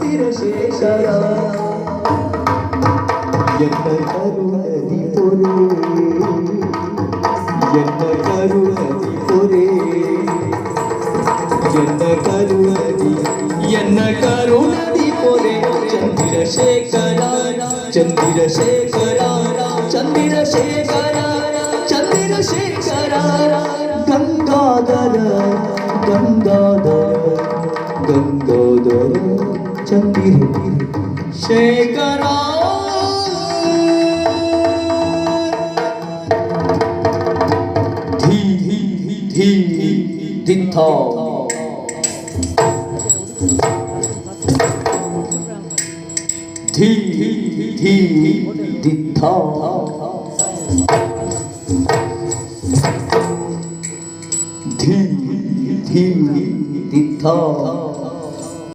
ಚಂದಿರಶೇಖರ ಎನ್ನ ಕರುಣದಿ ಪೊರೆ ಎನ್ನ ಕರುಣದಿ ಪೊರೆ ಎನ್ನ ಕರುಣದಿ ಪೊರೆ ಚಂದಿರಶೇಖರ ಚಂದಿರಶೇಖರ ಚಂದಿರಶೇಖರ ಚಂದಿರಶೇಖರ ಗಂಗಾಧರ ಗಂಗಾಧರ ಗಂಗಾಧರ ಚಂದಿರಶೇಖರ ಧೀ ಧೀ ಧಿಂಥ ಧೀ ಧೀ ಧಿಂಥ ಧೀ ಧೀ ಧಿಂಥ